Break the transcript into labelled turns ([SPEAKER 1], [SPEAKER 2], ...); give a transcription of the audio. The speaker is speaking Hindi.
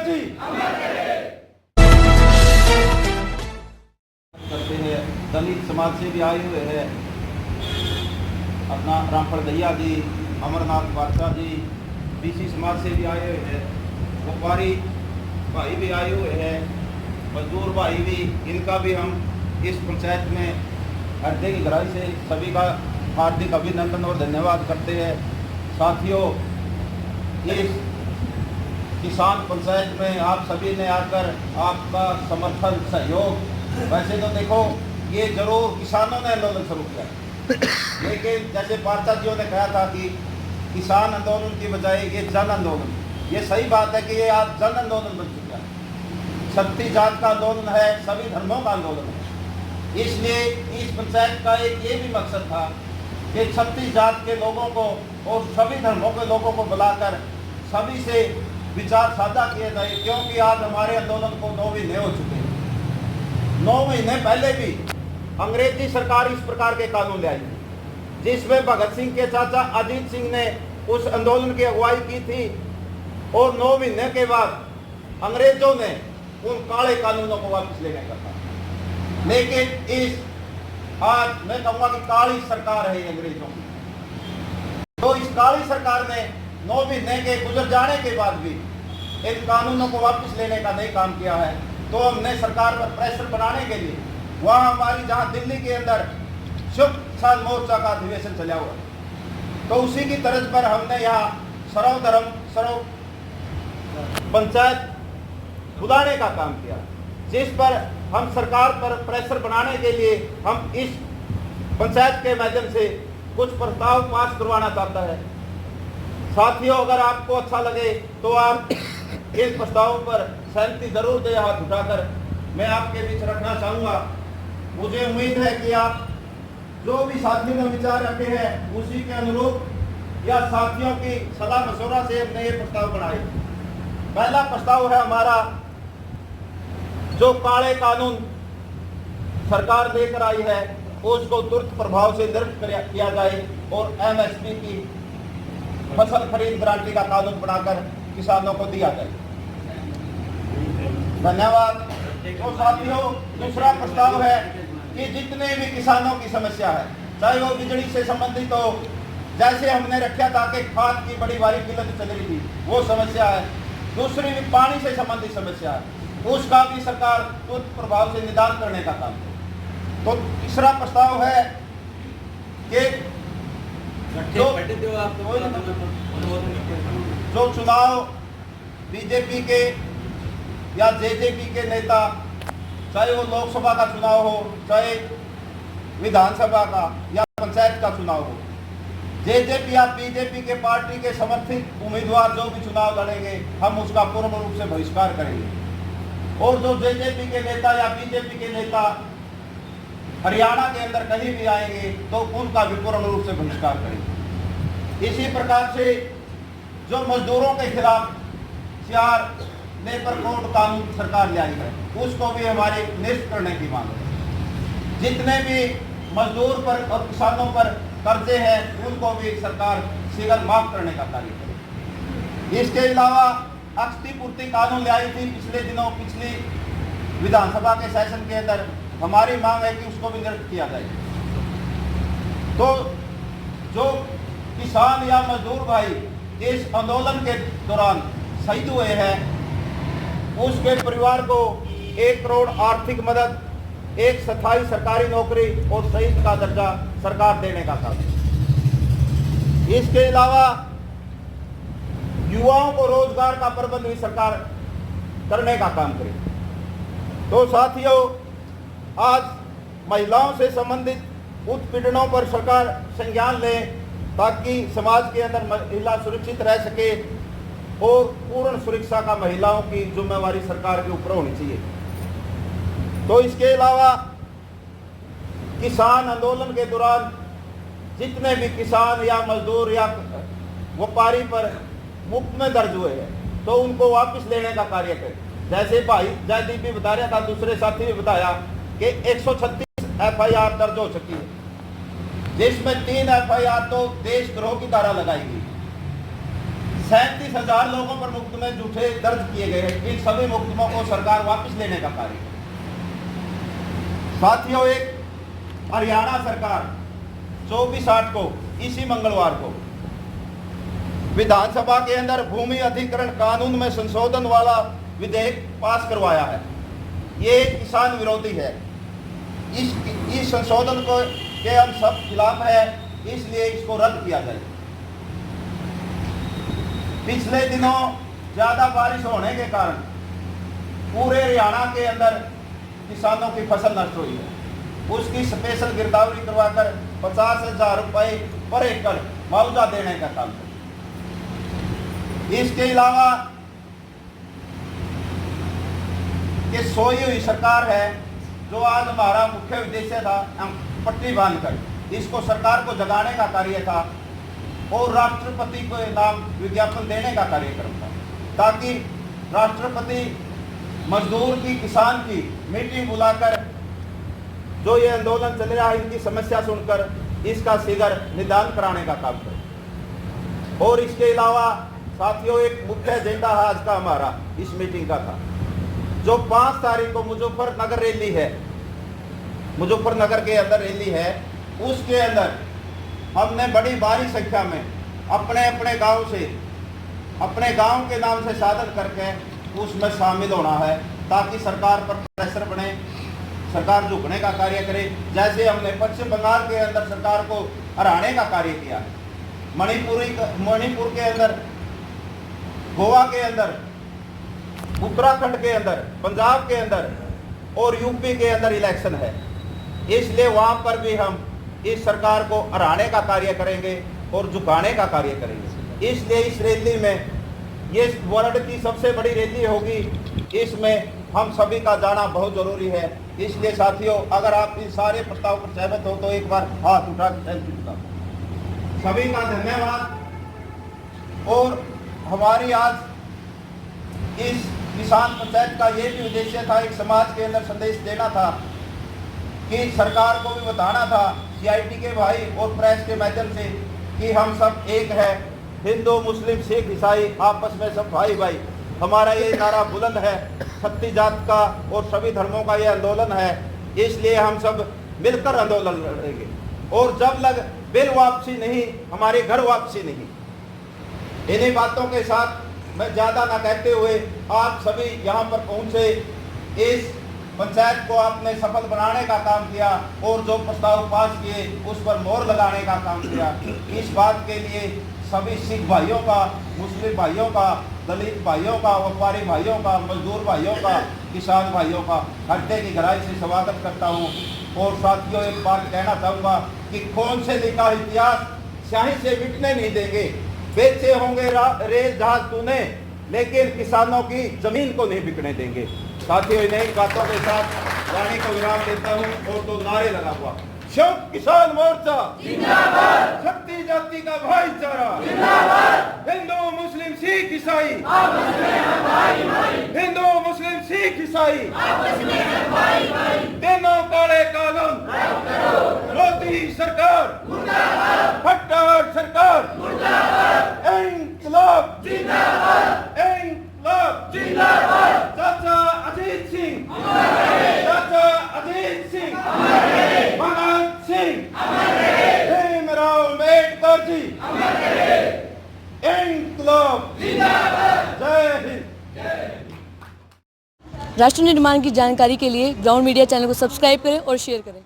[SPEAKER 1] जी
[SPEAKER 2] करते हैं। दलित समाज से भी आए हुए हैं अपना रामफल दैया जी, अमरनाथ बादशाह जी, बीसी समाज से भी आए हुए हैं, व्यापारी भाई भी आए हुए हैं, मजदूर भाई भी, इनका भी हम इस पंचायत में हृदय की गहराई से सभी का हार्दिक अभिनंदन और धन्यवाद करते हैं। साथियों, इस किसान पंचायत में आप सभी ने आकर आपका समर्थन सहयोग, वैसे तो देखो ये जरूर किसानों ने आंदोलन शुरू किया, लेकिन जैसे पार्चा जियों ने कहा था कि किसान आंदोलन की बजाय ये जन आंदोलन, ये सही बात है कि ये आज जन आंदोलन बन चुका है। शक्ति जात का आंदोलन है, सभी धर्मों का आंदोलन है। इसलिए इस पंचायत का एक ये भी मकसद था कि छत्तीस जात के लोगों को और सभी धर्मों के लोगों को बुलाकर सभी से विचार साझा किए जाए, क्योंकि आज हमारे आंदोलन को 9 महीने हो चुके हैं। 9 महीने पहले भी अंग्रेजी सरकार इस प्रकार के कानून ले आई थी, जिसमें भगत सिंह के चाचा अजीत सिंह ने उस आंदोलन की अगुवाई की थी, और 9 महीने के बाद अंग्रेजों ने उन काले कानूनों को वापस लेने का था। लेकिन इस आज मैं कहूँगा कि काली सरकार है अंग्रेजों की, तो इस काली सरकार ने 9 महीने के गुजर जाने के बाद भी इन कानूनों को वापस लेने का नहीं काम किया है। तो हमने सरकार पर प्रेशर बनाने के लिए वहाँ हमारी जहाँ दिल्ली के अंदर शुभ किसान मोर्चा का अधिवेशन चला हुआ, तो उसी की तर्ज पर हमने यहाँ सर्वधर्म सर्व पंचायत बुलाने का काम किया, जिस पर हम सरकार पर प्रेशर बनाने के लिए हम इस पंचायत के माध्यम से कुछ प्रस्ताव पास करवाना चाहता है। साथियों, अगर आपको अच्छा लगे तो आप इस प्रस्तावों पर सहमति जरूर दें हाथ उठाकर। मैं आपके बीच रखना चाहूँगा। मुझे उम्मीद है कि आप जो भी साथियों ने विचार रखे हैं उसी के अनुरूप या साथियों की सलाह मशवरा से हमने ये प्रस्ताव बनाए। पहला प्रस्ताव है हमारा, जो काले कानून सरकार लेकर आई है उसको तुरंत प्रभाव से निरस्त किया जाए और MSP की फसल खरीद गारंटी का कानून बनाकर किसानों को दिया जाए। धन्यवाद। तो साथियों, दूसरा प्रस्ताव है कि जितने भी किसानों की समस्या है, चाहे वो बिजली से संबंधित हो, जैसे हमने रखा था कि खाद की बड़ी भारी किल्लत चल रही थी, वो समस्या है। दूसरी भी पानी से संबंधित समस्या है, उसका भी सरकार तुरंत प्रभाव से निदान करने का काम करे। तो तीसरा प्रस्ताव है कि जो चुनाव बीजेपी के या जेजेपी के नेता, चाहे वो लोकसभा का चुनाव हो, चाहे विधानसभा का या पंचायत का चुनाव हो, जेजेपी या बीजेपी के पार्टी के समर्थित उम्मीदवार जो भी चुनाव लड़ेंगे, हम उसका पूर्ण रूप से बहिष्कार करेंगे। और जो जेजेपी के नेता या बीजेपी के नेता हरियाणा के अंदर कहीं भी आएंगे तो उनका भी पूर्ण रूप से बहिष्कार करेंगे। इसी प्रकार से जो मजदूरों के खिलाफ CR लेबर कोड कानून सरकार ले आई है, उसको भी हमारी निरस्त करने की मांग है। जितने भी मजदूर पर और किसानों पर कर्जे हैं उनको भी सरकार शीघ्र माफ करने का कार्य करे। इसके अलावा क्षतिपूर्ति कानून ले आई थी पिछले दिनों, पिछली विधानसभा के सेशन के अंदर। हमारी मांग है कि उसको भी निरस्त किया जाए। तो जो किसान या मजदूर भाई इस आंदोलन के दौरान शहीद हुए हैं, उसके परिवार को 1 करोड़ आर्थिक मदद, एक स्थायी सरकारी नौकरी और शहीद का दर्जा सरकार देने का काम। इसके अलावा युवाओं को रोजगार का प्रबंध भी सरकार करने का काम करे। तो साथियों, आज महिलाओं से संबंधित उत्पीड़नों पर सरकार संज्ञान ले, ताकि समाज के अंदर महिला सुरक्षित रह सके, और पूर्ण सुरक्षा का महिलाओं की जिम्मेवारी सरकार के ऊपर होनी चाहिए। तो इसके अलावा किसान आंदोलन के दौरान जितने भी किसान या मजदूर या व्यापारी पर मुफ्त में दर्ज हुए हैं, तो उनको वापस लेने का कार्य करें। जैसे भाई जयदीप भी बता रहा था, दूसरे साथी ने बताया कि 136 FIR दर्ज हो चुकी है, जिसमें 3 FIR तो देशद्रोह की धारा लगाई गई। 37,000 लोगों पर मुकदमे झूठे दर्ज किए गए हैं। इन सभी मुकदमों को सरकार वापस लेने का कार्य करे। साथियों, एक हरियाणा सरकार 24/8 को इसी मंगलवार को विधानसभा के अंदर भूमि अधिग्रहण कानून में संशोधन वाला विधेयक पास करवाया है। ये किसान विरोधी है। इस संशोधन को के हम सब खिलाफ है, इसलिए इसको रद्द किया जाए। पिछले दिनों ज्यादा बारिश होने के कारण पूरे हरियाणा के अंदर किसानों की फसल नष्ट हुई है। उसकी स्पेशल गिरदावरी करवाकर 50,000 रुपए पर एकड़ मुआवजा देने का काम है। इसके अलावा ये सोई हुई सरकार है, जो आज हमारा मुख्य उद्देश्य था पट्टी बांधकर इसको सरकार को जगाने का कार्य था और राष्ट्रपति को नाम विज्ञापन देने का कार्यक्रम था, ताकि राष्ट्रपति मजदूर की किसान की मीटिंग बुलाकर जो ये आंदोलन चल रहा है इनकी समस्या सुनकर इसका शीघ्र निदान कराने का काम करें। और इसके अलावा साथियों, एक मुख्य एजेंडा आज का हमारा इस मीटिंग का था, जो 5 तारीख को मुजफ्फरनगर रैली है, मुजफ्फरनगर के अंदर रैली है, उसके अंदर हमने बड़ी भारी संख्या में अपने अपने गांव से, अपने गांव के नाम से साधन करके उसमें शामिल होना है, ताकि सरकार पर प्रेशर बने, सरकार झुकने का कार्य करे। जैसे हमने पश्चिम बंगाल के अंदर सरकार को हराने का कार्य किया है, मणिपुर के अंदर, गोवा के अंदर, उत्तराखंड के अंदर, पंजाब के अंदर और यूपी के अंदर इलेक्शन है, इसलिए वहां पर भी हम इस सरकार को हराने का कार्य करेंगे और झुकाने का कार्य करेंगे। इसलिए इस रैली में, ये वर्ल्ड की सबसे बड़ी रैली होगी, इसमें हम सभी का जाना बहुत जरूरी है। इसलिए साथियों, अगर आप इन सारे प्रस्ताव पर सहमत हो तो एक बार हाथ उठा के सेल्फी उठा। सभी का धन्यवाद। और हमारी आज इस किसान पंचायत का ये भी उद्देश्य था, एक समाज के अंदर संदेश देना था कि सरकार को भी बताना था, CIT के भाई और प्रेस के माध्यम से, कि हम सब एक है, हिंदू मुस्लिम सिख ईसाई आपस में सब भाई भाई। हमारा ये नारा बुलंद है, छत्तीस जात का और सभी धर्मों का ये आंदोलन है, इसलिए हम सब मिलकर आंदोलन लड़ेंगे। और जब लग बिल वापसी नहीं, हमारे घर वापसी नहीं। इन्हीं बातों के साथ मैं ज़्यादा ना कहते हुए आप सभी यहाँ पर पहुँचे, इस पंचायत को आपने सफल बनाने का काम किया और जो प्रस्ताव पास किए उस पर मोहर लगाने का काम किया। इस बात के लिए सभी सिख भाइयों का, मुस्लिम भाइयों का, दलित भाइयों का, व्यापारी भाइयों का, मजदूर भाइयों का, किसान भाइयों का हृदय की गहराई से स्वागत करता हूँ। और साथियों, एक बात कहना चाहूँगा कि खून से लिखा इतिहास स्याही से मिटने नहीं देंगे। बेचे होंगे रेल जहाज तूने, लेकिन किसानों की जमीन को नहीं बिकने देंगे। साथियों, इन्हीं बातों के साथ वाणी को विराम देता हूँ और तो नारे लगा हुआ, संयुक्त किसान मोर्चा जिंदाबाद, छत्तीस जाति का भाईचारा जिंदाबाद, हिंदू मुस्लिम सिख ईसाई आपस में हम भाई भाई, हिंदू मुस्लिम सिख ईसाई आपस में हम भाई भाई, तीनों काले कानून रद्द करो, मोदी सरकार मुर्दाबाद, खट्टर सरकार मुर्दाबाद, इंकलाब जिंदाबाद, इंकलाब जिंदाबाद, चाचा अजीत सिंह अमर रहे, चाचा अजीत सिंह अमर रहे, भगत सिंह अमर रहे, भीमराव अम्बेडकर जी अमर रहे, इंकलाब जिंदाबाद, जय हिंद।
[SPEAKER 1] राष्ट्र निर्माण की जानकारी के लिए ग्राउंड मीडिया चैनल को सब्सक्राइब करें और शेयर करें।